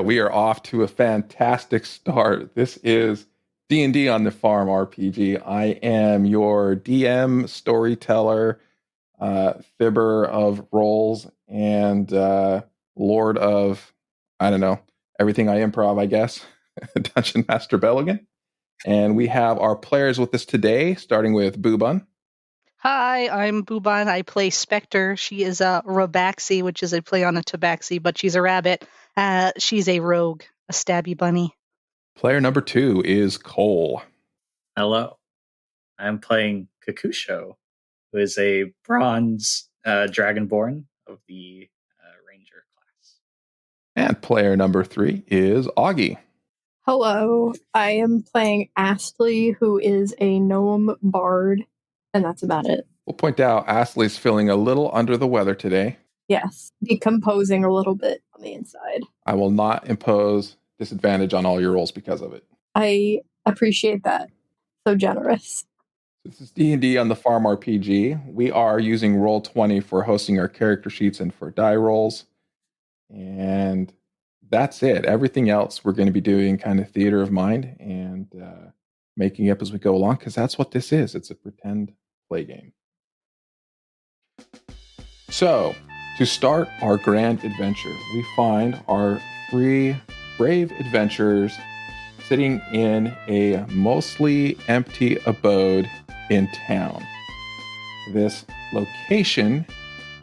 we are off to a fantastic start. This is D&D on the Farm RPG. I am your DM, storyteller, fibber of roles, and lord of, I don't know, everything I improv, I guess, Dungeon Master Belligan. And we have our players with us today, starting with Boobun. Hi, I'm Buban. I play Spectre. She is a Robaxi, which is a play on a Tabaxi, but she's a rabbit. She's a rogue, a stabby bunny. Player number 2 is Cole. Hello. I'm playing Kokusho, who is a bronze dragonborn of the ranger class. And player number 3 is Augie. Hello, I am playing Astley, who is a gnome bard, and that's about it. We'll point out Astley's feeling a little under the weather today. Yes, decomposing a little bit on the inside. I will not impose disadvantage on all your rolls because of it. I appreciate that. So generous. This is D&D on the Farm RPG. We are using Roll20 for hosting our character sheets and for die rolls. And that's it. Everything else we're going to be doing kind of theater of mind and making up as we go along, because that's what this is. It's a pretend play game. So, to start our grand adventure, we find our 3 brave adventurers sitting in a mostly empty abode in town. This location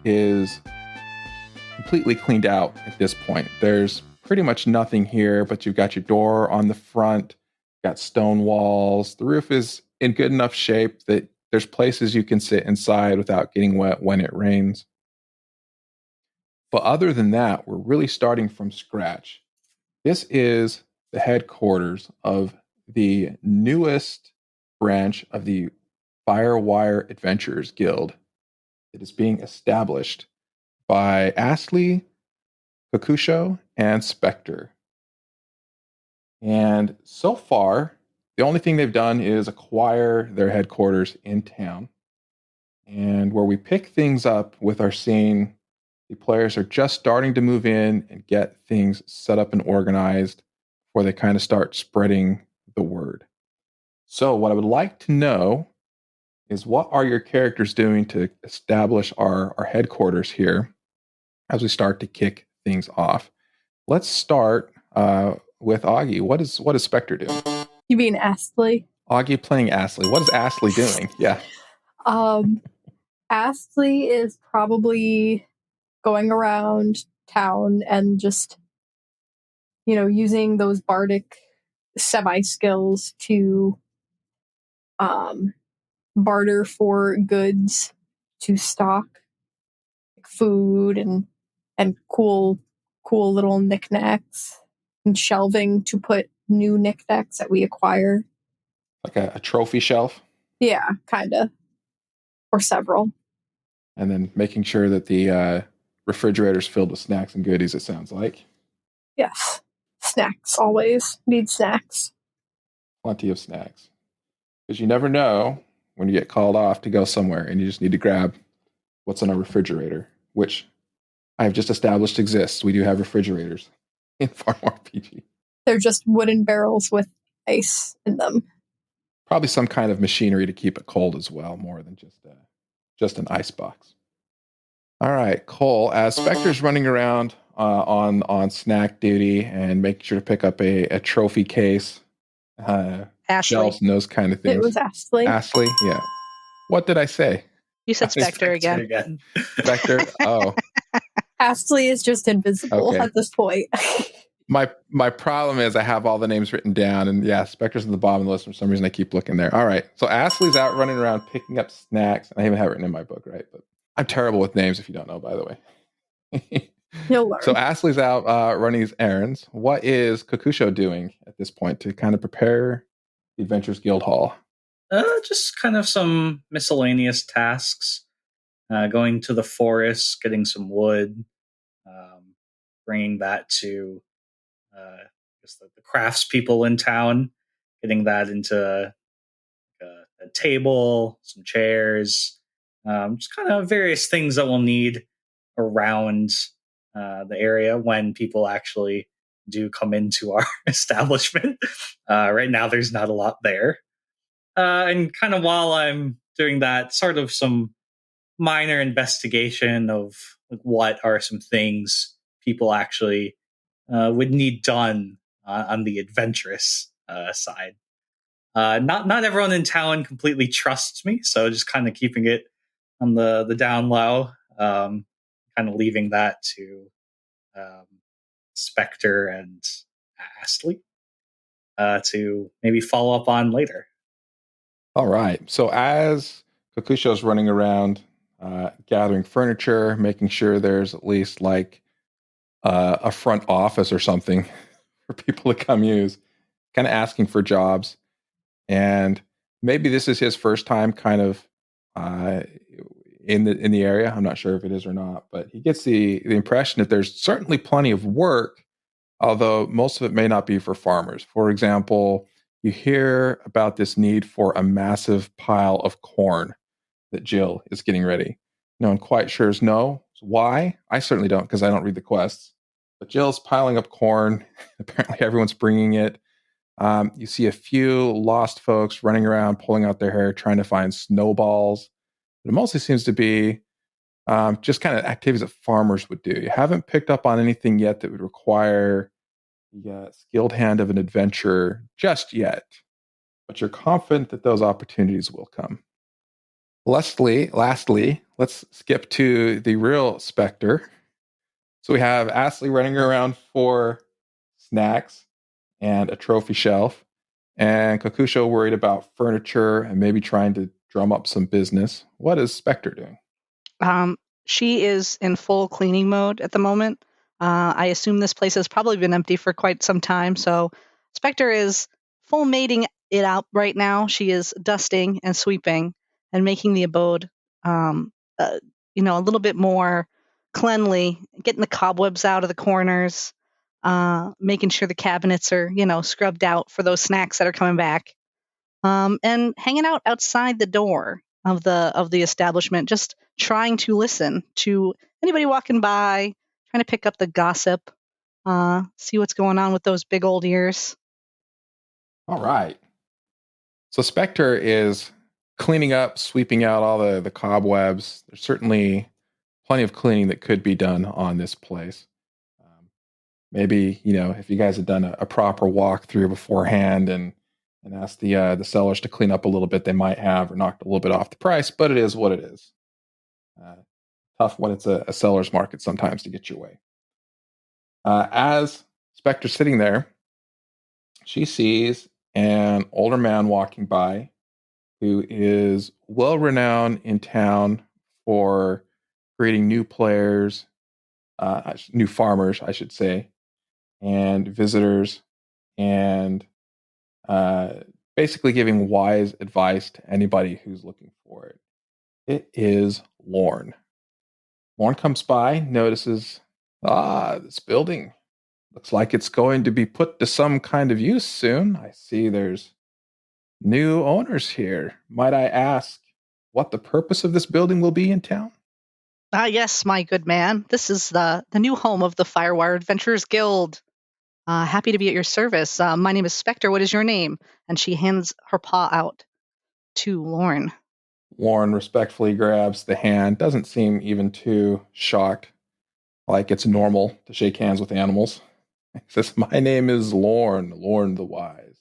is completely cleaned out at this point. There's pretty much nothing here, but you've got your door on the front, got stone walls. The roof is in good enough shape that there's places you can sit inside without getting wet when it rains. But other than that, we're really starting from scratch. This is the headquarters of the newest branch of the FireWire Adventurers Guild. It is being established by Astley, Kokusho, and Spectre. And so far, the only thing they've done is acquire their headquarters in town. And where we pick things up with our scene, the players are just starting to move in and get things set up and organized before they kind of start spreading the word. So what I would like to know is, what are your characters doing to establish our headquarters here as we start to kick things off? Let's start with Augie. What is Spectre doing? You mean Astley? Augie playing Astley. What is Astley doing? Yeah. Astley is probably going around town and just, using those bardic semi-skills to barter for goods to stock food and cool little knickknacks and shelving to put new knickknacks that we acquire. Like a trophy shelf? Yeah, kind of. Or several. And then making sure that the refrigerator's filled with snacks and goodies, it sounds like. Yes. Snacks, always. Need snacks. Plenty of snacks. Because you never know when you get called off to go somewhere and you just need to grab what's in our refrigerator, which I have just established exists. We do have refrigerators in Farm RPG. They're just wooden barrels with ice in them. Probably some kind of machinery to keep it cold as well, more than just an ice box. All right, Cole, as Spectre's running around on snack duty and making sure to pick up a trophy case, shelves and those kind of things. It was Astley. Astley, yeah. What did I say? You said Spectre again. Spectre, oh. Astley is just invisible at this point. My problem is I have all the names written down, and yeah, Spectre's at the bottom of the list. For some reason, I keep looking there. All right, so Astley's out running around picking up snacks. I even have it written in my book, right? But I'm terrible with names, if you don't know, by the way. You'll learn. So Astley's out running his errands. What is Kokusho doing at this point to kind of prepare the Adventurers Guild Hall? Just kind of some miscellaneous tasks. Going to the forest, getting some wood, bringing that to the crafts people in town, getting that into a table, some chairs, just kind of various things that we'll need around the area when people actually do come into our establishment. Right now, there's not a lot there. And kind of while I'm doing that, sort of some minor investigation of like, what are some things people actually would need done on the adventurous side. Not everyone in town completely trusts me, so just kind of keeping it on the down low, kind of leaving that to um, Spectre and Astley to maybe follow up on later. All right. So as Kokusho's running around gathering furniture, making sure there's at least like a front office or something for people to come use, kind of asking for jobs. And maybe this is his first time kind of in the area. I'm not sure if it is or not, but he gets the impression that there's certainly plenty of work, although most of it may not be for farmers. For example, you hear about this need for a massive pile of corn that Jill is getting ready. No one quite sure knows why. I certainly don't, because I don't read the quests. But Jill's piling up corn. Apparently everyone's bringing it. You see a few lost folks running around, pulling out their hair, trying to find snowballs. But it mostly seems to be just kind of activities that farmers would do. You haven't picked up on anything yet that would require the skilled hand of an adventurer just yet, but you're confident that those opportunities will come. Lastly, let's skip to the real Spectre. So we have Astley running around for snacks and a trophy shelf, and Kokusho worried about furniture and maybe trying to drum up some business. What is Spectre doing? She is in full cleaning mode at the moment. I assume this place has probably been empty for quite some time, so Spectre is full mating it out right now. She is dusting and sweeping and making the abode, a little bit more cleanly, getting the cobwebs out of the corners, making sure the cabinets are, scrubbed out for those snacks that are coming back, and hanging out outside the door of the establishment, just trying to listen to anybody walking by, trying to pick up the gossip, see what's going on with those big old ears. All right. So Spectre is cleaning up, sweeping out all the cobwebs. There's certainly plenty of cleaning that could be done on this place. Maybe, if you guys had done a proper walkthrough beforehand and asked the sellers to clean up a little bit, they might have, or knocked a little bit off the price, but it is what it is. Tough when it's a seller's market sometimes to get your way. As Spectre's sitting there, she sees an older man walking by who is well renowned in town for creating new players, new farmers, I should say, and visitors, and basically giving wise advice to anybody who's looking for it. It is Lorne. Lorne comes by, notices, this building looks like it's going to be put to some kind of use soon. I see there's new owners here. Might I ask what the purpose of this building will be in town? Yes, my good man. This is the new home of the FireWire Adventurers Guild. Happy to be at your service. My name is Spectre. What is your name? And she hands her paw out to Lorne. Lorne respectfully grabs the hand, doesn't seem even too shocked, like it's normal to shake hands with animals. He says, my name is Lorne the Wise.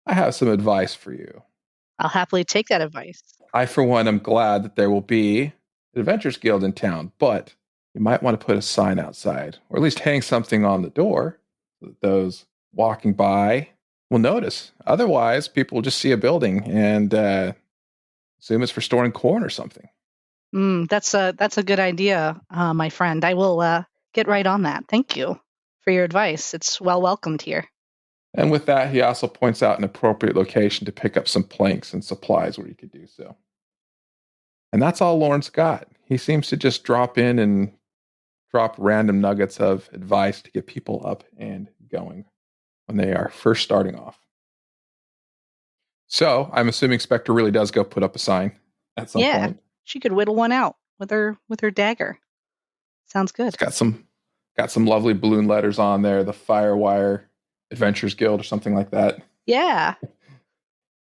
I have some advice for you. I'll happily take that advice. I, for one, am glad that there will be an Adventurers Guild in town, but you might want to put a sign outside, or at least hang something on the door so that those walking by will notice. Otherwise, people will just see a building and assume it's for storing corn or something. That's a good idea, my friend. I will get right on that. Thank you for your advice. It's well welcomed here. And with that, he also points out an appropriate location to pick up some planks and supplies where you could do so. And that's all Lorne's got. He seems to just drop in and drop random nuggets of advice to get people up and going when they are first starting off. So I'm assuming Spectre really does go put up a sign at some point. She could whittle one out with her dagger. Sounds good. It's got some Got some lovely balloon letters on there, the FireWire Adventurers Guild or something like that. Yeah.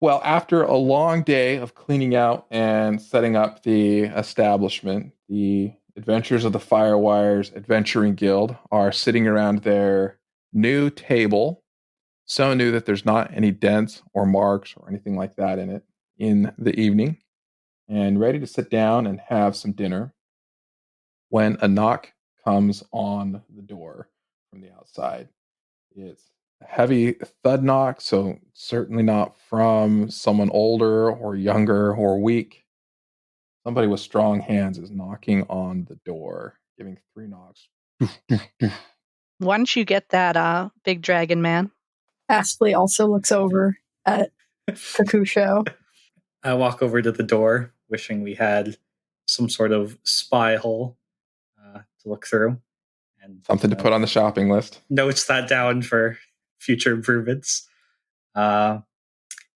Well, after a long day of cleaning out and setting up the establishment, the adventurers of the FireWire's Adventuring Guild are sitting around their new table, so new that there's not any dents or marks or anything like that in it, in the evening, and ready to sit down and have some dinner when a knock comes on the door from the outside. It's a heavy thud knock, so certainly not from someone older or younger or weak. Somebody with strong hands is knocking on the door, giving 3 knocks. Once you get that big dragon man. Astley also looks over at Kokusho. I walk over to the door, wishing we had some sort of spy hole to look through. And Something to put on the shopping list. Notes that down for future improvements. And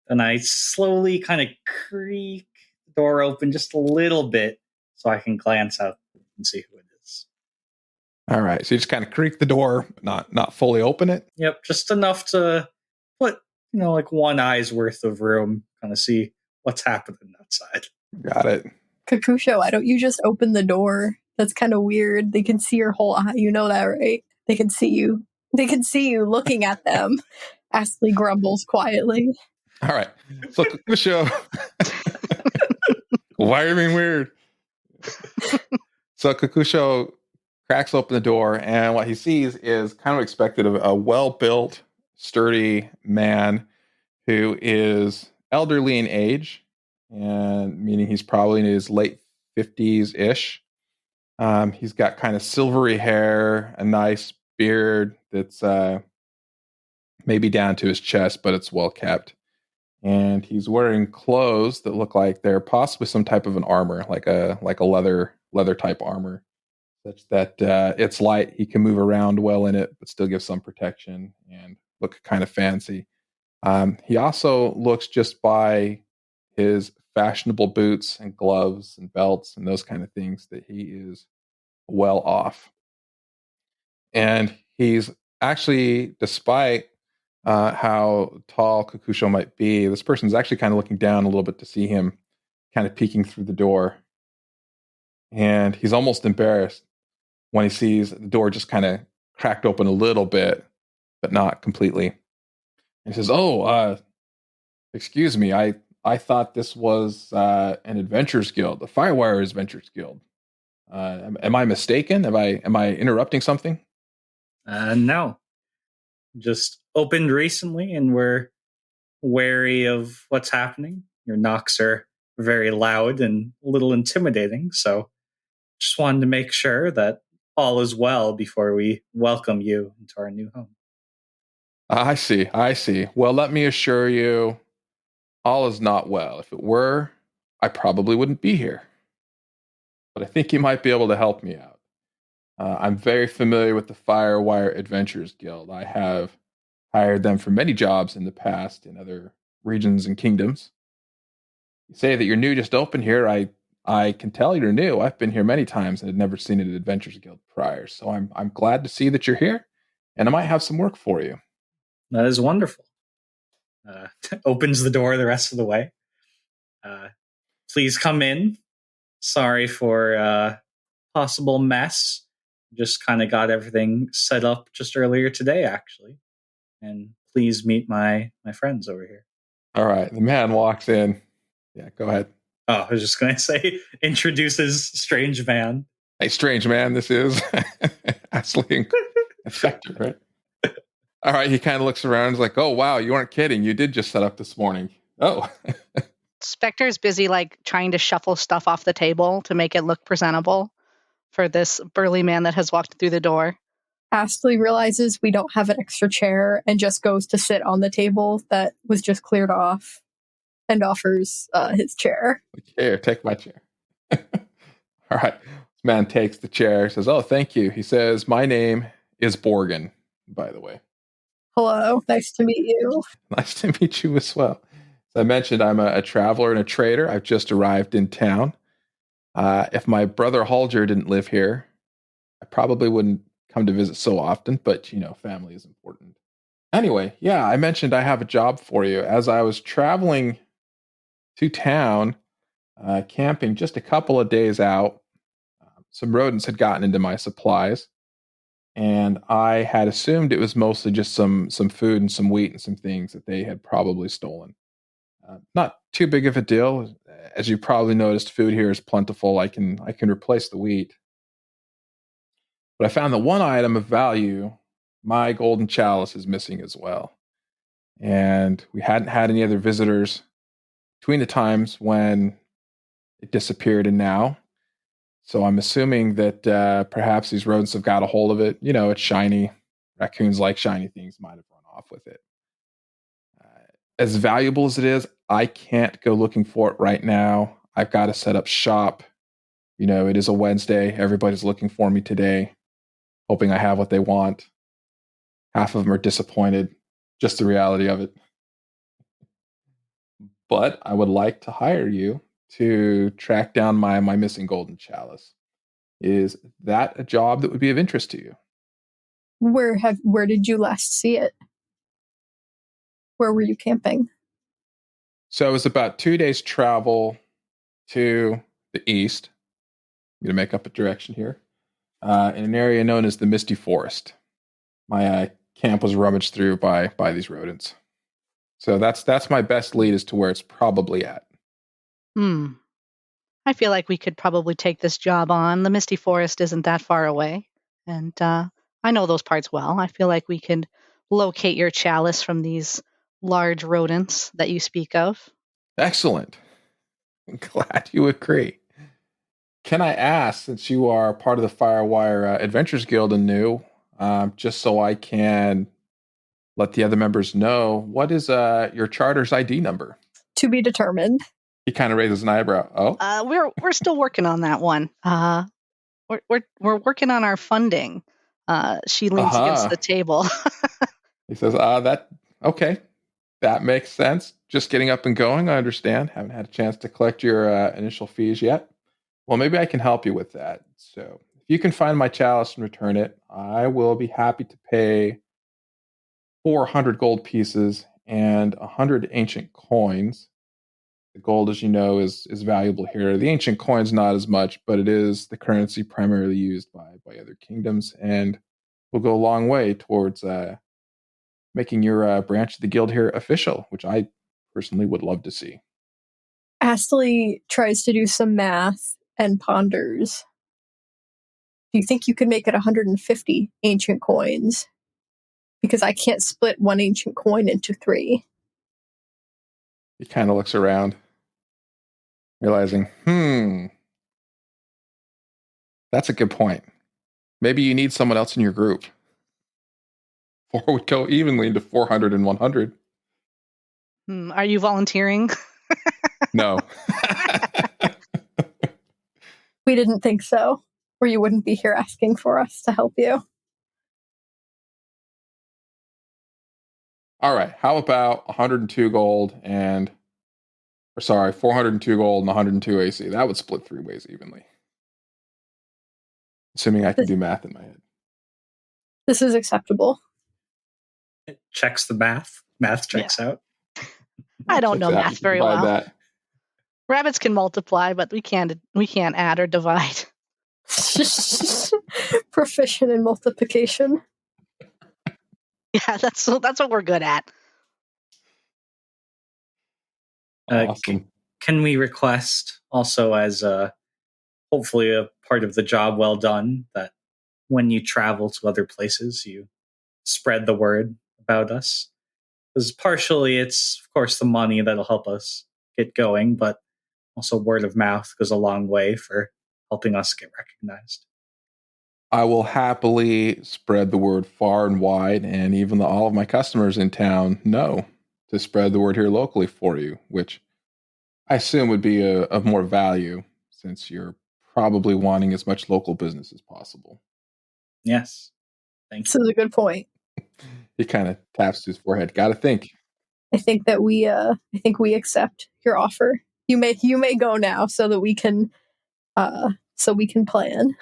I slowly kind of creak the door open just a little bit so I can glance out and see who it is. All right, so you just kind of creak the door, not fully open it. Yep, just enough to put, like one eye's worth of room, kind of see what's happening outside. Got it. Kokusho, why don't you just open the door? That's kind of weird. They can see your whole eye. You know that, right? They can see you. They can see you looking at them. Astley grumbles quietly. All right, so Kokusho, why are you being weird? So Kokusho cracks open the door, and what he sees is kind of expected of a well-built, sturdy man who is elderly in age, and meaning he's probably in his late 50s-ish. He's got kind of silvery hair, a nice beard that's maybe down to his chest, but it's well kept. And he's wearing clothes that look like they're possibly some type of an armor, like a leather type armor, such that it's light. He can move around well in it, but still give some protection and look kind of fancy. He also looks, just by his fashionable boots and gloves and belts and those kind of things, that he is well off. And he's actually, despite how tall Kokusho might be, this person's actually kind of looking down a little bit to see him, kind of peeking through the door. And he's almost embarrassed when he sees the door just kind of cracked open a little bit, but not completely. And he says, excuse me, I thought this was an Adventurers Guild, the FireWire Adventurers Guild. Am I mistaken? Am I interrupting something? No. Just opened recently, and we're wary of what's happening. Your knocks are very loud and a little intimidating, so just wanted to make sure that all is well before we welcome you into our new home. I see. Well, let me assure you, all is not well. If it were, I probably wouldn't be here. But I think you might be able to help me out. I'm very familiar with the FireWire Adventurers Guild. I have hired them for many jobs in the past in other regions and kingdoms. You say that you're new, just open here. I can tell you're new. I've been here many times and had never seen an Adventurers Guild prior. So I'm glad to see that you're here, and I might have some work for you. That is wonderful. Opens the door the rest of the way. Please come in. Sorry for possible mess. Just kind of got everything set up just earlier today, actually. And please meet my friends over here. All right. The man walks in. Yeah, go ahead. Oh, I was just going to say, introduces strange man. Hey, strange man, this is Astley and Spectre, right? All right. He kind of looks around and is like, oh, wow, you aren't kidding. You did just set up this morning. Oh. Spectre's busy trying to shuffle stuff off the table to make it look presentable for this burly man that has walked through the door. Astley realizes we don't have an extra chair and just goes to sit on the table that was just cleared off and offers his chair. Here, take my chair. All right. This man takes the chair, says, oh, thank you. He says, my name is Borgen, by the way. Hello. Nice to meet you. Nice to meet you as well. As I mentioned, I'm a traveler and a trader. I've just arrived in town. If my brother Halger didn't live here, I probably wouldn't come to visit so often, but family is important. Anyway, yeah, I mentioned I have a job for you. As I was traveling to town, camping just a couple of days out, some rodents had gotten into my supplies, and I had assumed it was mostly just some food and some wheat and some things that they had probably stolen. Not too big of a deal. As you probably noticed, food here is plentiful. I can replace the wheat. But I found that one item of value, my golden chalice, is missing as well. And we hadn't had any other visitors between the times when it disappeared and now. So I'm assuming that perhaps these rodents have got a hold of it. It's shiny. Raccoons like shiny things, might have run off with it. As valuable as it is, I can't go looking for it right now. I've got to set up shop. It is a Wednesday. Everybody's looking for me today, hoping I have what they want. Half of them are disappointed. Just the reality of it. But I would like to hire you to track down my missing golden chalice. Is that a job that would be of interest to you? Where did you last see it? Where were you camping? So it was about 2 days travel to the east. I'm going to make up a direction here. In an area known as the Misty Forest. My camp was rummaged through by these rodents. So that's my best lead as to where it's probably at. I feel like we could probably take this job on. The Misty Forest isn't that far away, and I know those parts well. I feel like we could locate your chalice from these large rodents that you speak of. Excellent. I'm glad you agree. Can I ask, since you are part of the FireWire Adventurers Guild and new, just so I can let the other members know, what is your charter's ID number? To be determined. He kind of raises an eyebrow. Oh, We're still working on that one. We're working on our funding. She leans against the table. He says, okay, that makes sense. Just getting up and going, I understand. Haven't had a chance to collect your initial fees yet. Well, maybe I can help you with that. So if you can find my chalice and return it, I will be happy to pay 400 gold pieces and 100 ancient coins. The gold, as you know, is valuable here. The ancient coins, not as much, but it is the currency primarily used by other kingdoms, and will go a long way towards making your branch of the guild here official, which I personally would love to see. Astley tries to do some math and ponders. Do you think you could make it 150 ancient coins? Because I can't split one ancient coin into 3. He kind of looks around, realizing, that's a good point. Maybe you need someone else in your group. 4 would go evenly into 400 and 100. Are you volunteering? No. We didn't think so, or you wouldn't be here asking for us to help you. All right. How about 102 gold 402 gold and 102 AC? That would split 3 ways evenly. Assuming I can do math in my head. This is acceptable. It checks the math. Math checks out. I don't know math very well. That. Rabbits can multiply, but we can't add or divide. Proficient in multiplication. Yeah, that's what we're good at. Awesome. Can we request also, as hopefully a part of the job well done, that when you travel to other places, you spread the word about us? Because partially it's, of course, the money that'll help us get going, but also word of mouth goes a long way for helping us get recognized. I will happily spread the word far and wide, and even all of my customers in town know to spread the word here locally for you, which I assume would be of more value since you're probably wanting as much local business as possible. Yes. Thank you. This is a good point. He kind of taps his forehead. Got to think. I think we accept your offer. You may go now so that we can plan.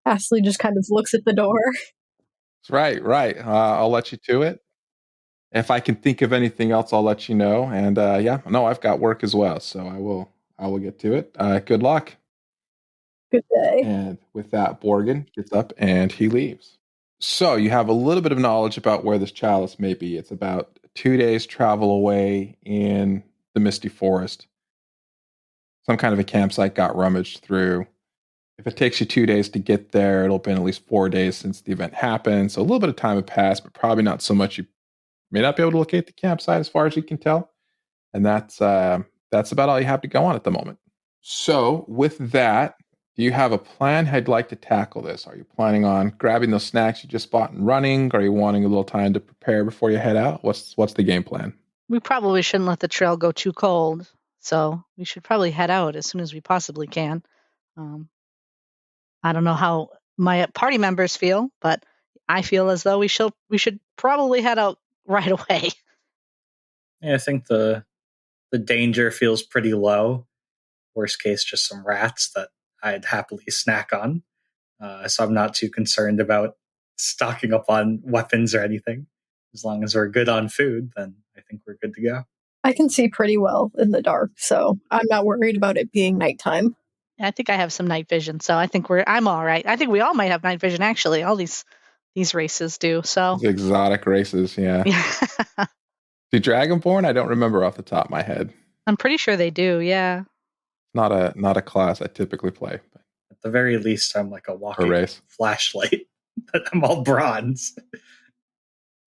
Astley just kind of looks at the door. Right, right. I'll let you to it. If I can think of anything else, I'll let you know. And yeah, no, I've got work as well, so I will get to it. Good luck. Good day. And with that, Borgen gets up and he leaves. So you have a little bit of knowledge about where this chalice may be. It's about 2 days travel away in the Misty Forest. Some kind of a campsite got rummaged through. If it takes you 2 days to get there, it'll have been at least 4 days since the event happened. So a little bit of time had passed, but probably not so much. You may not be able to locate the campsite as far as you can tell. And that's about all you have to go on at the moment. So with that, do you have a plan how you'd like to tackle this? Are you planning on grabbing those snacks you just bought and running? Are you wanting a little time to prepare before you head out? What's the game plan? We probably shouldn't let the trail go too cold, so we should probably head out as soon as we possibly can. I don't know how my party members feel, but I feel as though we should probably head out right away. Yeah, I think the danger feels pretty low. Worst case, just some rats that I'd happily snack on. So I'm not too concerned about stocking up on weapons or anything. As long as we're good on food, then I think we're good to go. I can see pretty well in the dark, so I'm not worried about it being nighttime. I think I have some night vision, so I think I'm all right. I think we all might have night vision actually. All these races do. So These exotic races, yeah. Do Dragonborn? I don't remember off the top of my head. I'm pretty sure they do, yeah. Not a class I typically play. But At the very least, I'm like a walking race. flashlight. I'm all bronze.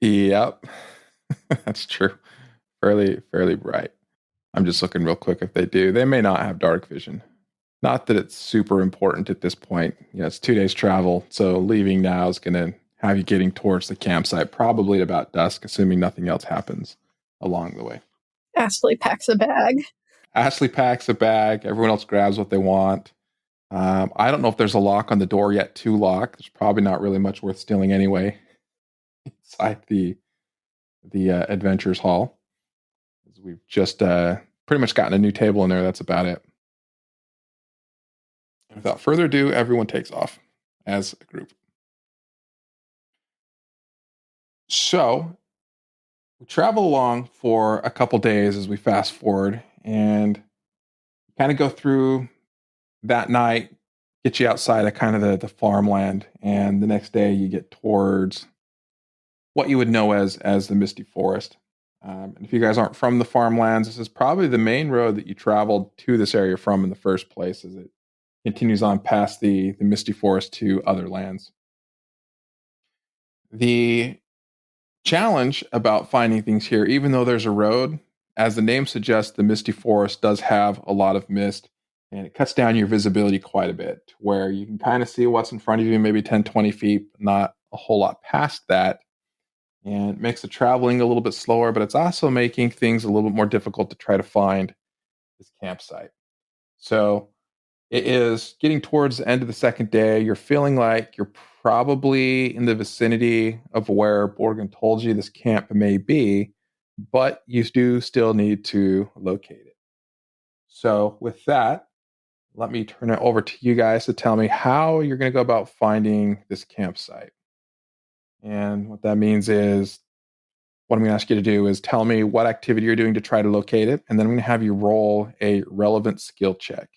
Yep. That's true. Fairly bright. I'm just looking real quick if they do. They may not have dark vision. Not that it's super important at this point. It's 2 days travel, so leaving now is going to have you getting towards the campsite probably at about dusk, assuming nothing else happens along the way. Astley packs a bag. Astley packs a bag. Everyone else grabs what they want. I don't know if there's a lock on the door yet to lock. There's probably not really much worth stealing anyway inside the Adventurers Hall. We've just pretty much gotten a new table in there. That's about it. Without further ado, everyone takes off as a group. So we travel along for a couple days as we fast forward and kind of go through that night, get you outside of kind of the farmland, and the next day you get towards what you would know as the Misty Forest. And if you guys aren't from the farmlands, this is probably the main road that you traveled to this area from in the first place, as it continues on past the Misty Forest to other lands. The challenge about finding things here, even though there's a road, as the name suggests, the Misty Forest does have a lot of mist, and it cuts down your visibility quite a bit, where you can kind of see what's in front of you, maybe 10, 20 feet, not a whole lot past that. And it makes the traveling a little bit slower, but it's also making things a little bit more difficult to try to find this campsite. So it is getting towards the end of the second day. You're feeling like you're probably in the vicinity of where Borgen told you this camp may be, but you do still need to locate it. So with that, let me turn it over to you guys to tell me how you're going to go about finding this campsite. And what that means is, what I'm going to ask you to do is tell me what activity you're doing to try to locate it, and then I'm going to have you roll a relevant skill check.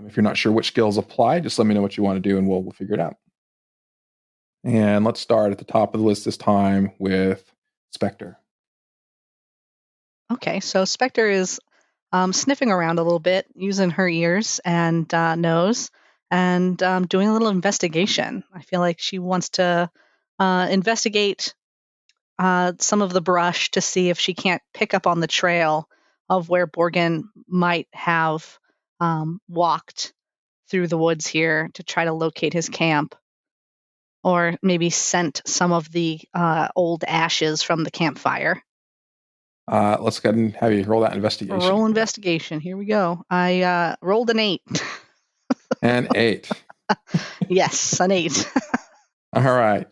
If you're not sure which skills apply, just let me know what you want to do, and we'll figure it out. And let's start at the top of the list this time with Spectre. Okay, so Spectre is sniffing around a little bit, using her ears and nose, and doing a little investigation. I feel like she wants to investigate some of the brush to see if she can't pick up on the trail of where Borgen might have walked through the woods here to try to locate his camp, or maybe scent some of the old ashes from the campfire. Let's go ahead and have you roll that investigation. Roll investigation. Here we go. I rolled an 8. An 8. Yes, an 8. All right.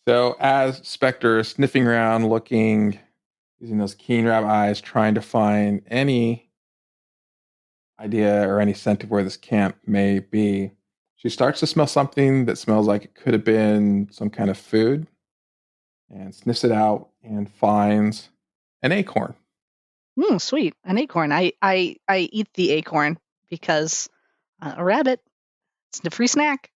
So as Spectre is sniffing around, looking, using those keen rabbit eyes, trying to find any idea or any scent of where this camp may be, She starts to smell something that smells like it could have been some kind of food, and sniffs it out and finds an acorn. Sweet. An acorn. I eat the acorn because a rabbit. It's a free snack.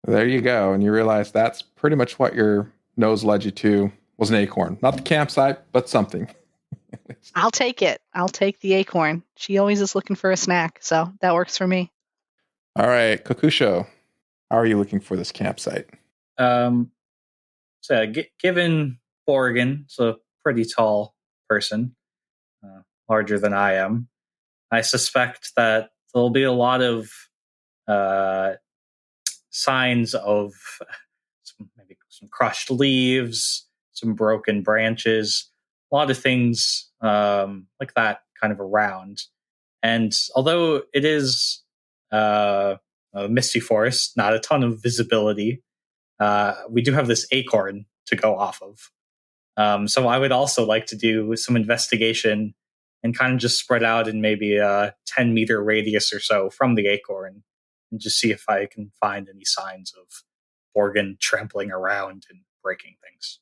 There you go. And you realize that's pretty much what your nose led you to, was an acorn. Not the campsite, but something. I'll take it. I'll take the acorn. She always is looking for a snack, so that works for me. All right, Kokusho, how are you looking for this campsite? Given Borgen, so a pretty tall person, larger than I am, I suspect that there'll be a lot of signs of maybe some crushed leaves, some broken branches, a lot of things like that kind of around. And although it is a misty forest, not a ton of visibility, we do have this acorn to go off of. So I would also like to do some investigation and kind of just spread out in maybe a 10-meter radius or so from the acorn and just see if I can find any signs of Borgen trampling around and breaking things.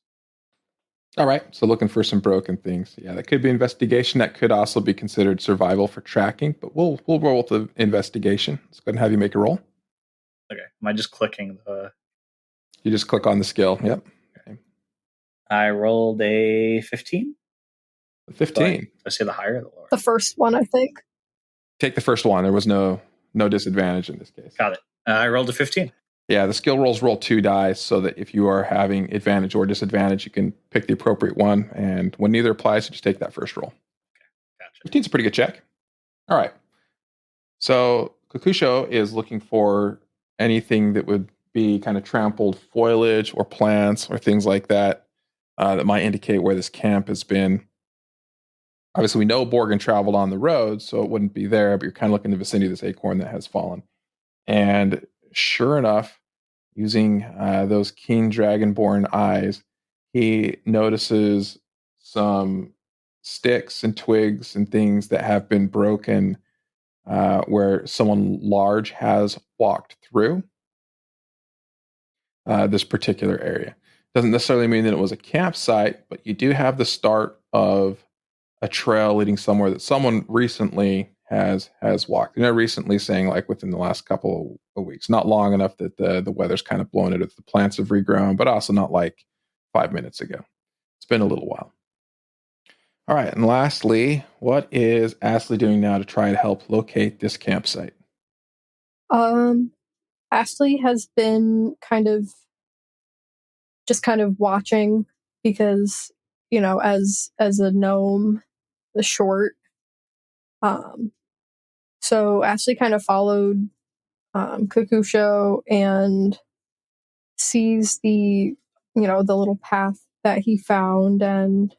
All right, so looking for some broken things. Yeah, that could be investigation. That could also be considered survival for tracking, but we'll roll with the investigation. Let's go ahead and have you make a roll. Okay, am I just clicking the... You just click on the skill. Yep. Okay. I rolled a 15. 15. Did I say the higher or the lower? The first one, I think. Take the first one. There was no disadvantage in this case. Got it. I rolled a 15. Yeah, the skill rolls roll 2 dice so that if you are having advantage or disadvantage, you can pick the appropriate one. And when neither applies, you just take that first roll. Okay, gotcha. 15's a pretty good check. All right. So Kokusho is looking for anything that would be kind of trampled foliage or plants or things like that that might indicate where this camp has been. Obviously, we know Borgen traveled on the road, so it wouldn't be there, but you're kind of looking in the vicinity of this acorn that has fallen. And sure enough, using those keen dragonborn eyes, he notices some sticks and twigs and things that have been broken where someone large has walked through this particular area. Doesn't necessarily mean that it was a campsite, but you do have the start of a trail leading somewhere that someone recently has walked. Recently saying like within the last couple of weeks, not long enough that the weather's kind of blown it if the plants have regrown, but also not like 5 minutes ago. It's been a little while. All right, and lastly, what is Astley doing now to try to help locate this campsite? Astley has been kind of watching because, as a gnome, the short. So Ashley kind of followed Kokusho and sees the little path that he found, and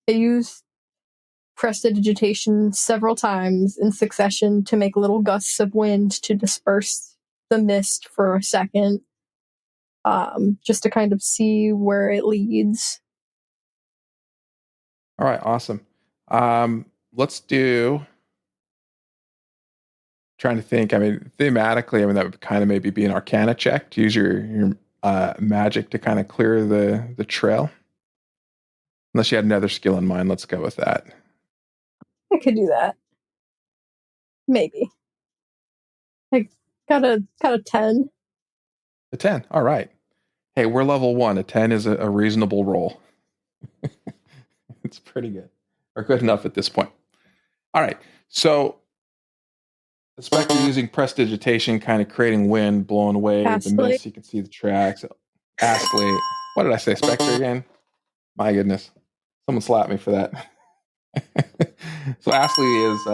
they used prestidigitation several times in succession to make little gusts of wind to disperse the mist for a second, just to kind of see where it leads. All right, awesome. Let's do... Trying to think. Thematically, that would kind of maybe be an Arcana check to use your magic to kind of clear the trail. Unless you had another skill in mind, let's go with that. I could do that. Maybe. I got a 10. A 10. All right. Hey, we're level 1. A 10 is a reasonable roll. It's pretty good. Or good enough at this point. All right. So the Spectre using prestidigitation, kind of creating wind, blowing away the mist. You can see the tracks. Astley. What did I say? Spectre again? My goodness. Someone slapped me for that. So Astley is,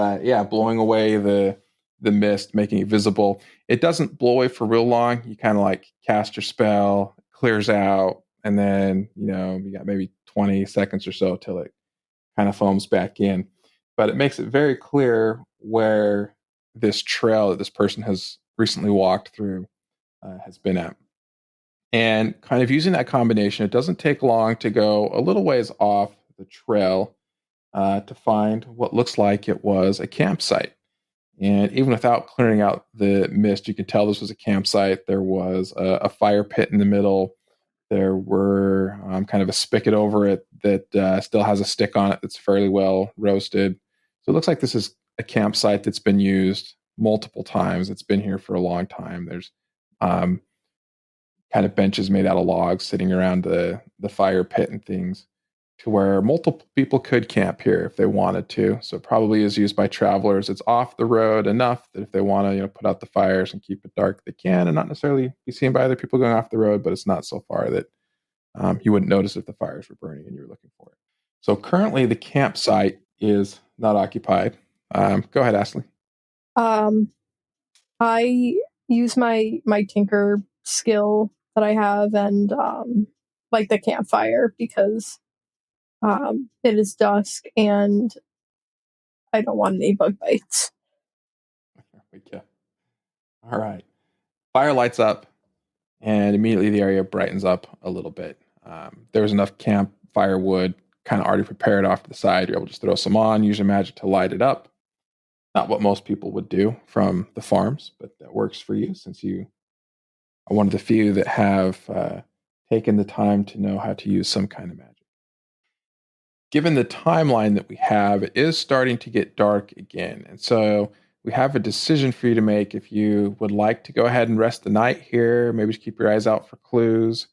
blowing away the mist, making it visible. It doesn't blow away for real long. You kind of like cast your spell, clears out, and then, you got maybe 20 seconds or so till it kind of foams back in. But it makes it very clear where this trail that this person has recently walked through has been at. And kind of using that combination, it doesn't take long to go a little ways off the trail to find what looks like it was a campsite. And even without clearing out the mist, you could tell this was a campsite. There was a fire pit in the middle. There were kind of a spigot over it that still has a stick on it that's fairly well roasted. So it looks like this is a campsite that's been used multiple times. It's been here for a long time. There's kind of benches made out of logs sitting around the fire pit and things, to where multiple people could camp here if they wanted to. So it probably is used by travelers. It's off the road enough that if they want to, put out the fires and keep it dark, they can, and not necessarily be seen by other people going off the road. But it's not so far that you wouldn't notice if the fires were burning and you were looking for it. So currently, the campsite is not occupied. Go ahead, Astley. I use my tinker skill that I have and like the campfire because it is dusk and I don't want any bug bites. There we go. All right. Fire lights up, and immediately the area brightens up a little bit. There was enough camp firewood kind of already prepared off to the side. You're able to just throw some on, use your magic to light it up. Not what most people would do from the farms, but that works for you since you are one of the few that have taken the time to know how to use some kind of magic. Given the timeline that we have, it is starting to get dark again. And so we have a decision for you to make if you would like to go ahead and rest the night here, maybe just keep your eyes out for clues,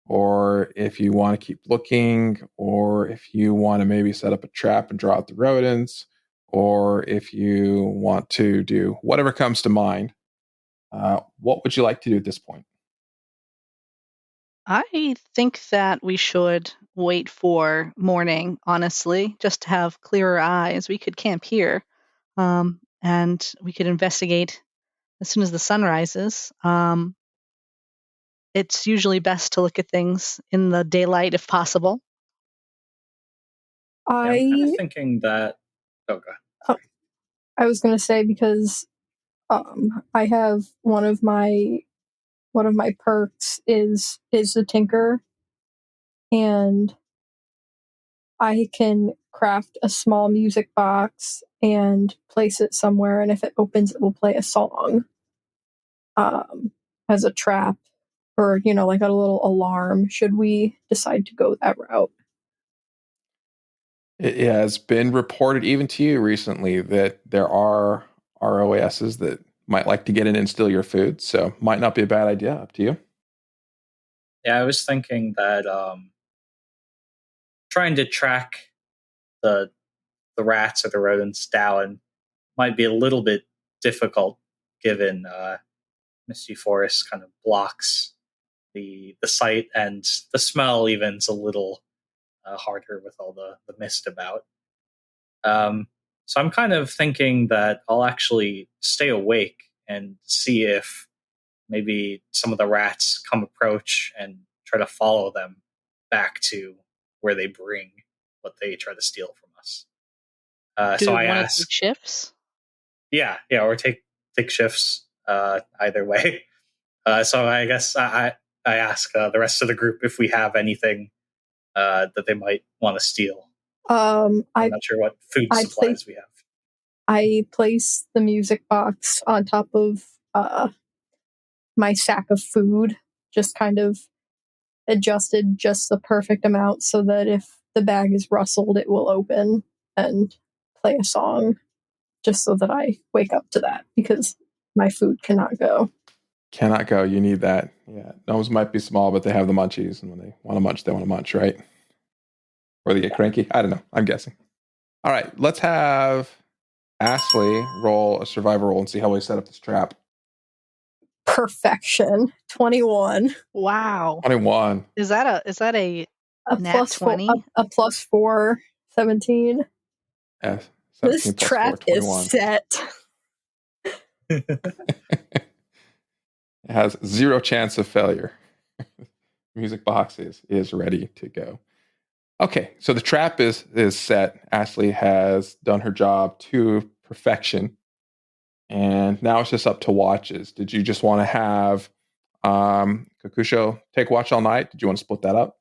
or if you want to keep looking, or if you want to maybe set up a trap and draw out the rodents, or if you want to do whatever comes to mind. What would you like to do at this point? I think that we should wait for morning, honestly, just to have clearer eyes. We could camp here, and we could investigate as soon as the sun rises. It's usually best to look at things in the daylight if possible. I'm kind of thinking that. Oh, God. I was going to say because I have one of my perks is the tinker, and I can craft a small music box and place it somewhere, and if it opens, it will play a song as a trap, or like a little alarm should we decide to go that route. It has been reported even to you recently that there are ROASs that might like to get in and steal your food, so might not be a bad idea. Up to you. Yeah, I was thinking that trying to track the rats or the rodents down might be a little bit difficult, given Misty Forest kind of blocks the sight, and the smell even's a little harder with all the mist about. So I'm kind of thinking that I'll actually stay awake and see if maybe some of the rats come approach and try to follow them back to where they bring what they try to steal from us. Do So we I want to ask, take shifts? yeah, or take shifts. Either way. So I guess I ask the rest of the group if we have anything that they might want to steal. I'm not sure what food supplies we have. I place the music box on top of my sack of food, just kind of adjusted just the perfect amount so that if the bag is rustled, it will open and play a song, just so that I wake up to that, because my food cannot go. Cannot go. You need that. Yeah. Gnomes might be small, but they have the munchies, and when they want to munch, right? Or they get cranky. I don't know. I'm guessing. All right. Let's have Astley roll a survival roll and see how we set up this trap. Perfection. 21. Wow. 21. Is that a nat plus 20? A plus 4, 17. Yeah, 17 This plus trap 4, 21. is set. It has 0 chance of failure. Music box is ready to go. Okay, so the trap is set. Astley has done her job to perfection. And now it's just up to watches. Did you just want to have Kokusho take watch all night? Did you want to split that up?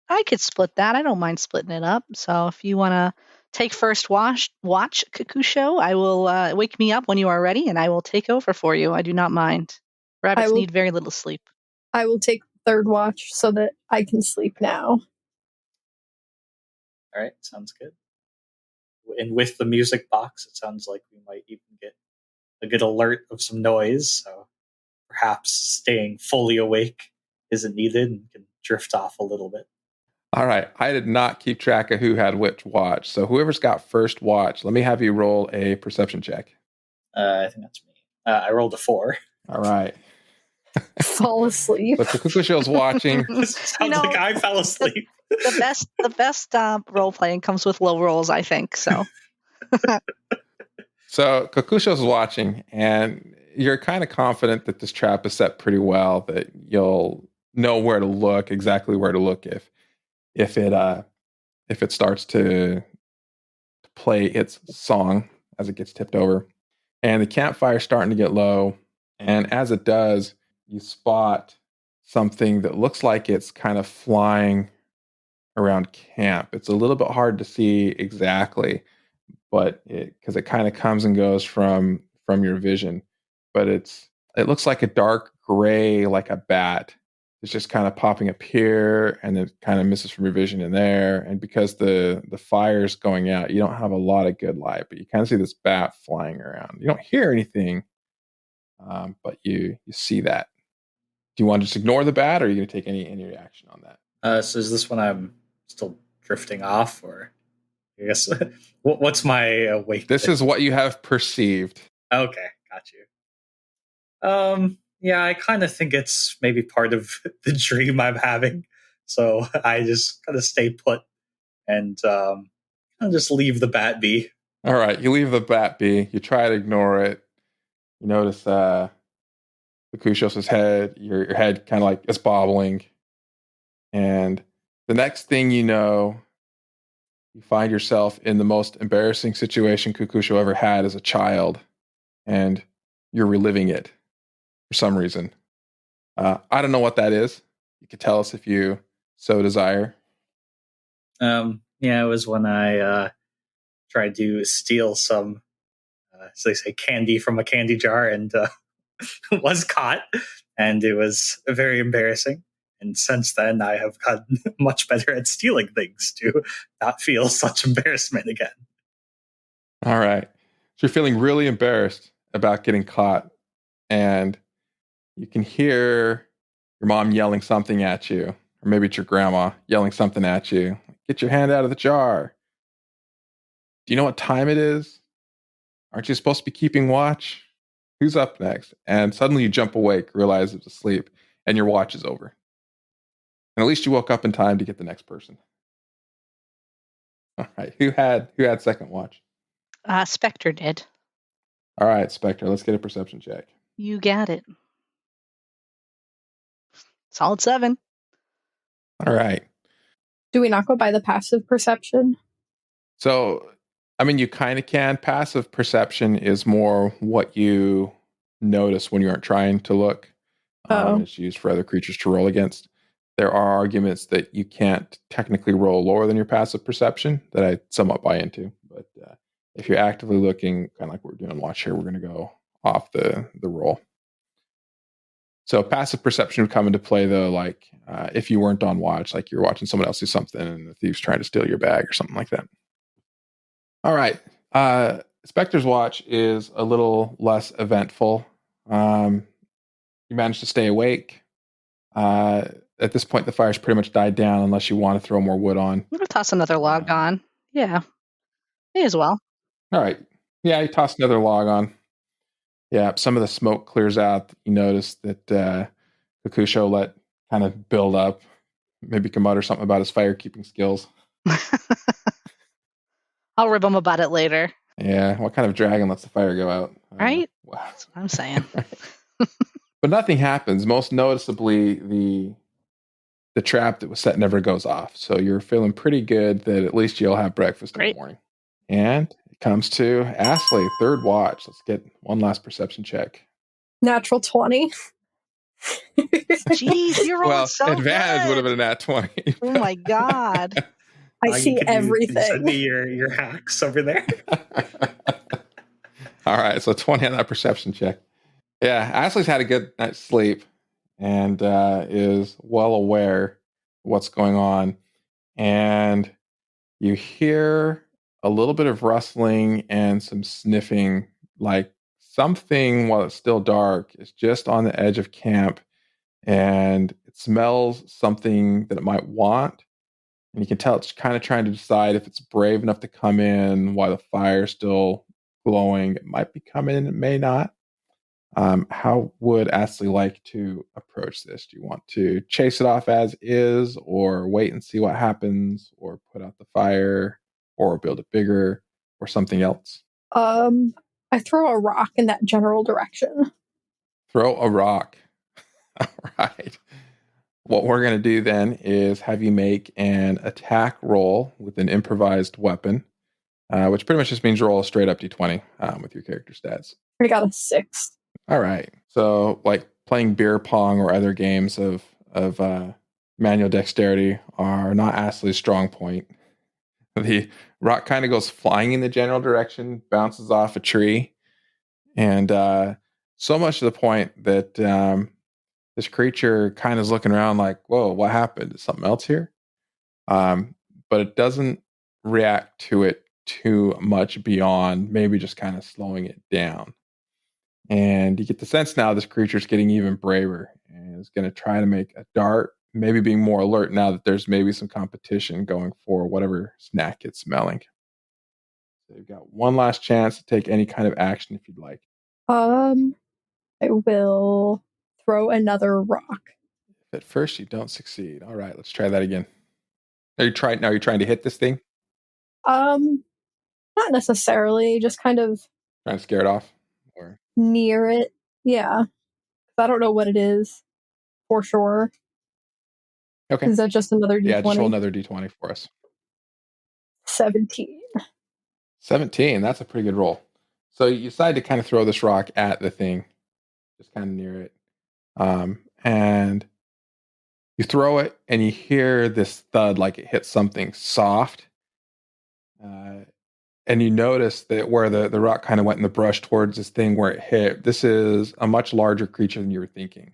I could split that. I don't mind splitting it up. So if you want to take first watch, Kokusho. I will wake me up when you are ready, and I will take over for you. I do not mind. Rabbits need very little sleep. I will take third watch so that I can sleep now. All right, sounds good. And with the music box, it sounds like we might even get a good alert of some noise. So perhaps staying fully awake isn't needed and can drift off a little bit. All right. I did not keep track of who had which watch. So whoever's got first watch, let me have you roll a perception check. I think that's me. I rolled a 4. All right. Fall asleep. So Kokusho's watching. Sounds like I fell asleep. The best role playing comes with low rolls, I think. So. So Kokusho's watching, and you're kind of confident that this trap is set pretty well, that you'll know where to look, exactly where to look if it starts to play its song as it gets tipped over. And the campfire's starting to get low, and as it does, you spot something that looks like it's kind of flying around camp. It's a little bit hard to see exactly, but because it kind of comes and goes from your vision, but it looks like a dark gray, like a bat. It's just kind of popping up here, and it kind of misses from your vision in there. And because the fire's going out, you don't have a lot of good light, but you kind of see this bat flying around. You don't hear anything, but you see that. Do you want to just ignore the bat, or are you going to take any action on that? So is this when I'm still drifting off, or I guess what's my wake? This is what you have perceived. Okay, got you. Yeah, I kind of think it's maybe part of the dream I'm having, so I just kind of stay put and I'll just leave the bat be. All right, you leave the bat be. You try to ignore it. You notice Kokusho's head, your head kind of like is bobbling, and the next thing you know, you find yourself in the most embarrassing situation Kokusho ever had as a child, and you're reliving it for some reason. I don't know what that is. You could tell us if you so desire. Yeah, it was when I tried to steal some, so they say, candy from a candy jar, and was caught, and it was very embarrassing. And since then, I have gotten much better at stealing things to not feel such embarrassment again. All right. So you're feeling really embarrassed about getting caught, and you can hear your mom yelling something at you, or maybe it's your grandma yelling something at you. Get your hand out of the jar. Do you know what time it is? Aren't you supposed to be keeping watch? Who's up next? And suddenly you jump awake, realize it's asleep, and your watch is over. And at least you woke up in time to get the next person. All right. Who had second watch? Spectre did. All right, Spectre, let's get a perception check. You got it. Solid 7. All right. Do we not go by the passive perception? So, I mean, you kind of can. Passive perception is more what you notice when you aren't trying to look. It's used for other creatures to roll against. There are arguments that you can't technically roll lower than your passive perception that I somewhat buy into. But if you're actively looking, kind of like we're doing watch here, we're going to go off the roll. So passive perception would come into play, though, like if you weren't on watch, like you're watching someone else do something and the thief's trying to steal your bag or something like that. All right. Spectre's watch is a little less eventful. You managed to stay awake. At this point, the fire's pretty much died down unless you want to throw more wood on. I'm going to toss another log on. Yeah. May as well. All right. Yeah, you toss another log on. Yeah, some of the smoke clears out. You notice that Kokusho let kind of build up. Maybe can mutter something about his fire-keeping skills. I'll rib him about it later. Yeah, what kind of dragon lets the fire go out? Right? Wow. That's what I'm saying. But nothing happens. Most noticeably, the trap that was set never goes off. So you're feeling pretty good that at least you'll have breakfast in the morning. And it comes to Astley, third watch. Let's get one last perception check. Natural 20. Jeez, you're rolling so advantage good. would have been a nat 20. Oh my God. I Augie, see could you send me everything. your hacks over there? All right, so 20 on that perception check. Yeah, Ashley's had a good night's sleep and is well aware of what's going on. And you hear a little bit of rustling and some sniffing, like something, while it's still dark, is just on the edge of camp, and it smells something that it might want. And you can tell it's kind of trying to decide if it's brave enough to come in while the fire's still glowing. It might be coming, it may not. How would Astley like to approach this? Do you want to chase it off as is, or wait and see what happens, or put out the fire, or build it bigger, or something else? I throw a rock in that general direction. Throw a rock. All right. What we're going to do then is have you make an attack roll with an improvised weapon, which pretty much just means roll a straight up d20 with your character stats. I got a 6. All right. So, like playing beer pong or other games of manual dexterity are not Astley's strong point. The rock kind of goes flying in the general direction, bounces off a tree, and so much to the point that this creature kind of is looking around like, "Whoa, what happened? Is something else here?" But it doesn't react to it too much beyond maybe just kind of slowing it down. And you get the sense now this creature's getting even braver and is going to try to make a dart, maybe being more alert now that there's maybe some competition going for whatever snack it's smelling. So you've got one last chance to take any kind of action if you'd like. I will throw another rock. At first, you don't succeed. All right, let's try that again. Are you trying to hit this thing? Not necessarily, just kind of Trying to scare it off? Or near it. Yeah. I don't know what it is for sure. okay. Is that just another D20? Yeah, just roll another d20 for us. 17. 17, that's a pretty good roll. So you decide to kind of throw this rock at the thing, just kind of near it. And you throw it and you hear this thud like it hits something soft. And you notice that where the rock kind of went in the brush towards this thing where it hit, this is a much larger creature than you were thinking.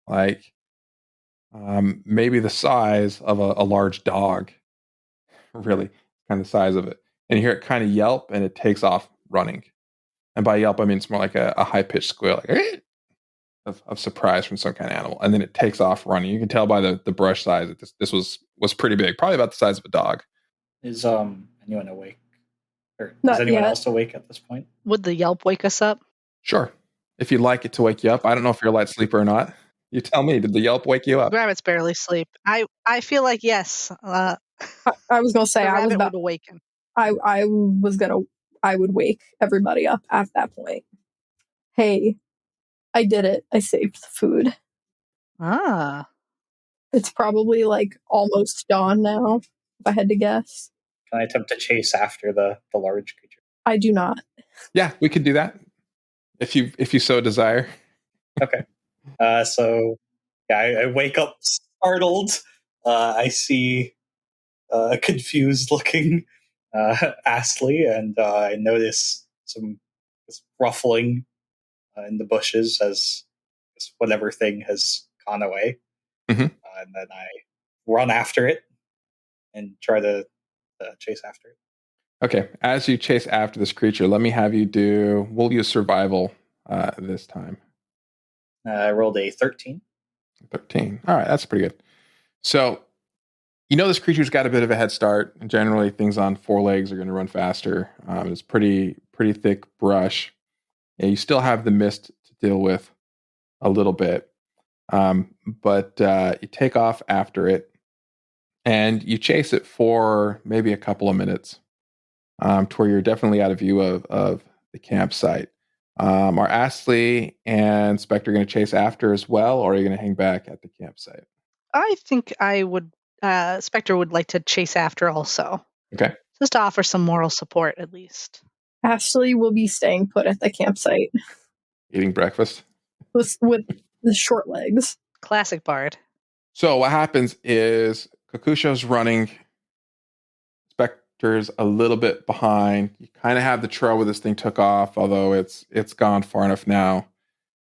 Like maybe the size of a large dog, really, kind of the size of it. And you hear it kind of yelp and it takes off running. And by yelp, I mean it's more like a high-pitched squeal, like of surprise from some kind of animal. And then it takes off running. You can tell by the brush size that this was pretty big, probably about the size of a dog. Is anyone awake? Or Not is anyone yet. else awake at this point? Would the yelp wake us up? Sure. If you'd like it to wake you up. I don't know if you're a light sleeper or not. You tell me, did the yelp wake you up? Rabbits barely sleep. I feel like yes. I was gonna say The I was rabbit about would awaken. I would wake everybody up at that point. Hey, I did it. I saved the food. Ah. It's probably like almost dawn now, if I had to guess. Can I attempt to chase after the large creature? I do not. Yeah, we could do that. If you so desire. Okay. So yeah, I wake up startled. I see a confused looking Astley, and I notice some ruffling in the bushes as whatever thing has gone away. Mhm. And then I run after it and try to chase after it. Okay, as you chase after this creature, let me have you do. We'll use survival this time. I rolled a 13. 13. All right, that's pretty good. So, you know this creature's got a bit of a head start, and generally things on four legs are going to run faster. It's pretty thick brush. Yeah, you still have the mist to deal with a little bit, but you take off after it, and you chase it for maybe a couple of minutes, to where you're definitely out of view of the campsite. Are Astley and Spectre going to chase after as well, or are you going to hang back at the campsite? I think I would. Spectre would like to chase after also. Okay. Just to offer some moral support, at least. Ashley will be staying put at the campsite Eating breakfast. with the short legs. Classic bard. So what happens is Kokusho's running Spectre's a little bit behind. You kind of have the trail where this thing took off, although it's gone far enough now.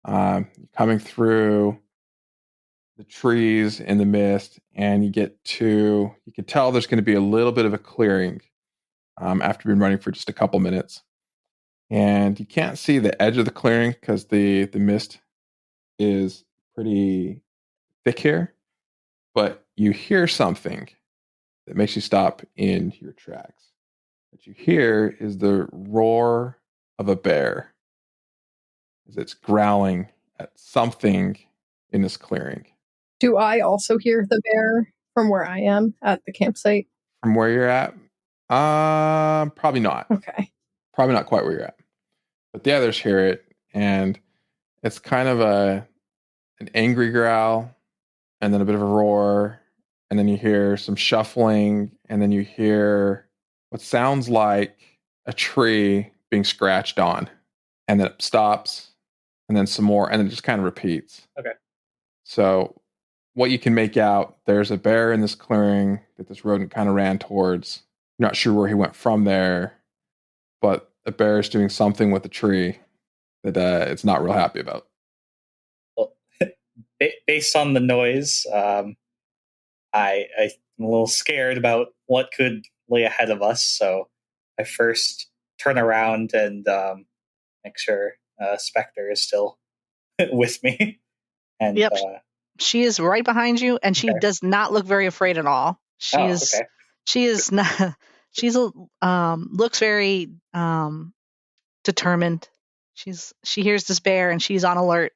Coming through the trees in the mist, and you can tell there's going to be a little bit of a clearing after being running for just a couple minutes. And you can't see the edge of the clearing because the mist is pretty thick here, but you hear something that makes you stop in your tracks. What you hear is the roar of a bear as it's growling at something in this clearing. Do I also hear the bear from where I am at the campsite? From where you're at? Probably not. Okay. Probably not quite where you're at. But the others hear it, and it's kind of an angry growl, and then a bit of a roar, and then you hear some shuffling, and then you hear what sounds like a tree being scratched on, and then it stops, and then some more, and then it just kind of repeats. Okay. So what you can make out, there's a bear in this clearing that this rodent kind of ran towards. You're not sure where he went from there, but a bear is doing something with the tree that it's not real happy about. Well, based on the noise, I'm a little scared about what could lay ahead of us. So I first turn around and make sure Spectre is still with me. And Yep. She is right behind you, and she Okay. does not look very afraid at all. She is not. She's looks very determined. She hears this bear, and she's on alert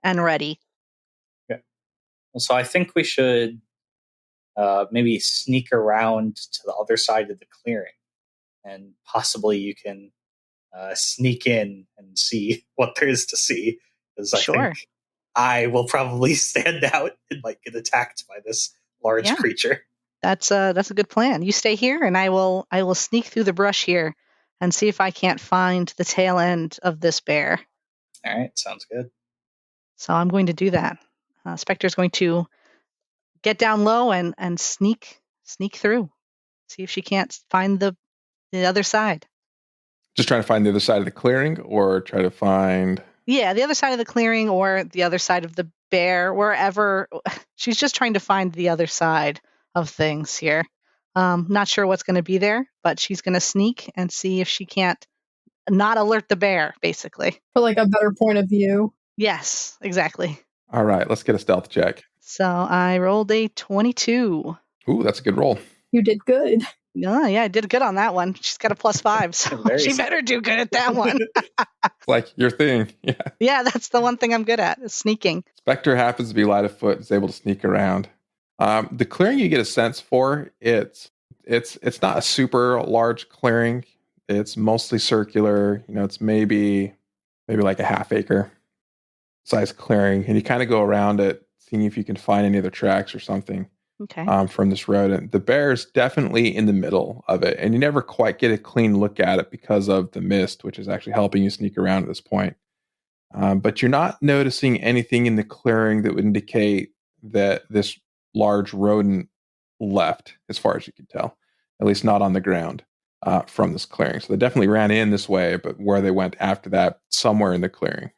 and ready. So I think we should maybe sneak around to the other side of the clearing, and possibly you can sneak in and see what there is to see. Because I think I will probably stand out and might get attacked by this large creature. That's a good plan. You stay here, and I will sneak through the brush here and see if I can't find the tail end of this bear. All right, sounds good. So I'm going to do that. Spectre's going to get down low and sneak through. See if she can't find the other side. Just trying to find the other side of the clearing, or try to find... Yeah, the other side of the clearing or the other side of the bear, wherever. She's just trying to find the other side of things here. Not sure what's going to be there, but she's going to sneak and see if she can't not alert the bear, basically. For like a better point of view. Yes, exactly. All right, let's get a stealth check. So I rolled a 22. Ooh, that's a good roll. You did good. Yeah, I did good on that one. She's got a +5, so she better do good at that one. It's like your thing. Yeah. Yeah, that's the one thing I'm good at, is sneaking. Spectre happens to be light of foot, is able to sneak around. The clearing you get a sense for, it's not a super large clearing. It's mostly circular. It's maybe like a half acre size clearing, and you kind of go around it, seeing if you can find any other tracks or something. Okay. From this road. And the bear's definitely in the middle of it, and you never quite get a clean look at it because of the mist, which is actually helping you sneak around at this point. But you're not noticing anything in the clearing that would indicate that this large rodent left, as far as you can tell, at least not on the ground from this clearing. So they definitely ran in this way, but where they went after that, somewhere in the clearing.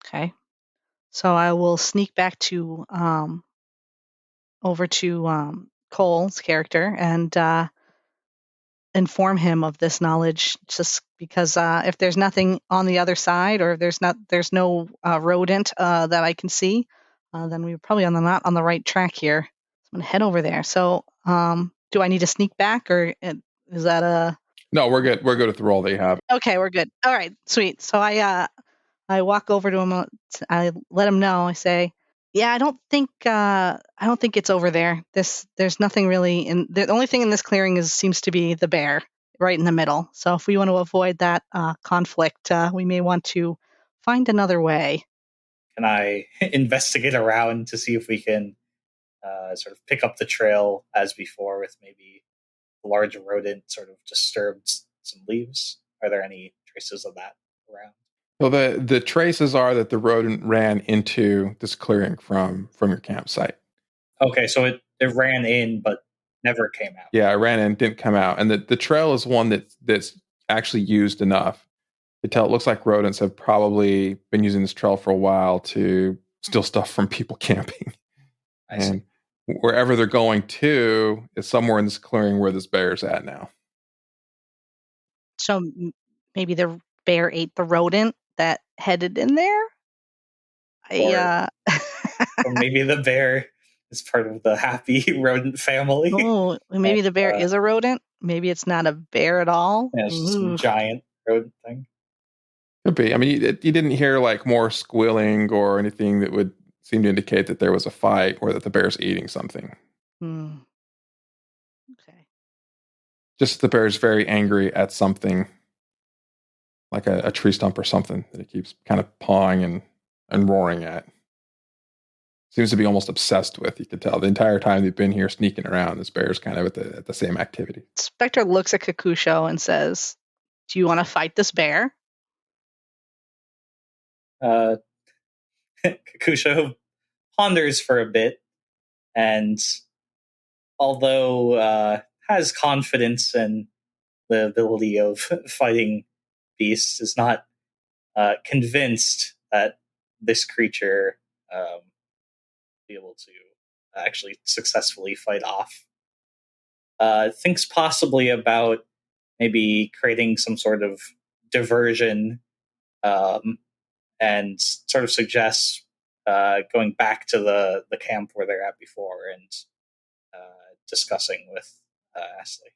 Okay. So I will sneak back to over to Cole's character and inform him of this knowledge, just because if there's nothing on the other side, or if there's no rodent that I can see, then we're probably not on the right track here. So I'm gonna head over there. So do I need to sneak back, or is that a... No, we're good. We're good with the roll that you have. Okay, we're good. All right, sweet. So I walk over to him. I let him know. I say, yeah, I don't think it's over there. There's nothing really the only thing in this clearing seems to be the bear right in the middle. So if we want to avoid that conflict, we may want to find another way. Can I investigate around to see if we can sort of pick up the trail as before, with maybe a large rodent sort of disturbed some leaves? Are there any traces of that around? Well, the traces are that the rodent ran into this clearing from your campsite. Okay, so it ran in, but never came out. Yeah, I ran in, didn't come out. And the trail is one that's actually used enough to tell. It looks like rodents have probably been using this trail for a while to steal stuff from people camping. I see. And wherever they're going to is somewhere in this clearing where this bear's at now. So maybe the bear ate the rodent that headed in there? Or maybe the bear is part of the happy rodent family. Oh, maybe the bear is a rodent. Maybe it's not a bear at all. Yeah, it's just some giant rodent thing. Could be. I mean, you didn't hear like more squealing or anything that would seem to indicate that there was a fight or that the bear's eating something. Okay. Just the bear's very angry at something, like a tree stump or something that it keeps kind of pawing and roaring at. Seems to be almost obsessed with. You could tell the entire time they've been here sneaking around. This bear's kind of at the same activity. Spectre looks at Kokusho and says, "Do you want to fight this bear?" Kokusho ponders for a bit, and although has confidence in the ability of fighting beasts, is not convinced that this creature be able to actually successfully fight off. Thinks possibly about maybe creating some sort of diversion, and sort of suggests going back to the camp where they're at before and discussing with Astley.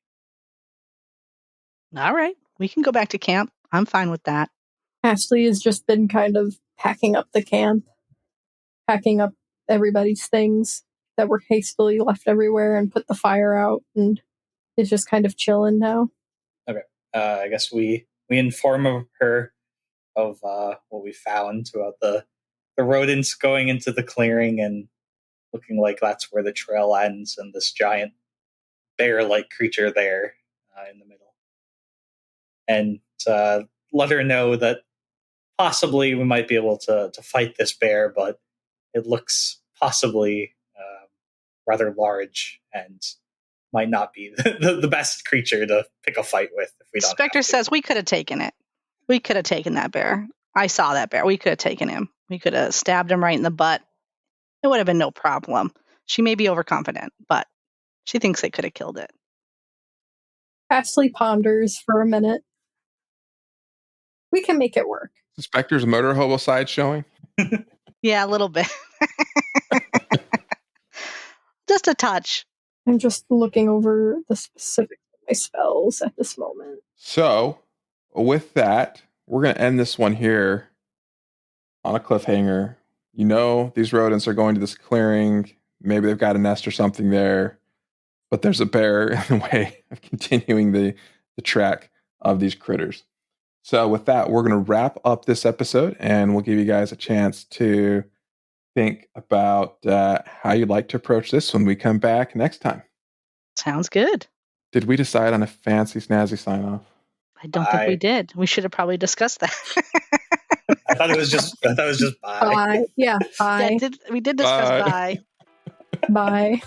All right, we can go back to camp. I'm fine with that. Astley has just been kind of packing up the camp, packing up everybody's things that were hastily left everywhere and put the fire out, and is just kind of chilling now. Okay. I guess we inform her of what we found about the rodents going into the clearing and looking like that's where the trail ends, and this giant bear-like creature there in the middle. And let her know that possibly we might be able to fight this bear, but it looks possibly rather large and might not be the best creature to pick a fight with if we don't. Spectre says we could have taken it. We could have taken that bear. I saw that bear. We could have taken him. We could have stabbed him right in the butt. It would have been no problem. She may be overconfident, but she thinks they could have killed it. Astley ponders for a minute. We can make it work. Spectre's motor hobo side showing? Yeah, a little bit. Just a touch. I'm just looking over the specifics of my spells at this moment. So, with that, we're going to end this one here on a cliffhanger. You know, these rodents are going to this clearing. Maybe they've got a nest or something there, but there's a bear in the way of continuing the track of these critters. So with that, we're going to wrap up this episode, and we'll give you guys a chance to think about how you'd like to approach this when we come back next time. Sounds good. Did we decide on a fancy, snazzy sign-off? I don't think we did. We should have probably discussed that. I thought it was just bye. Bye. Yeah, bye. We did discuss bye. Bye.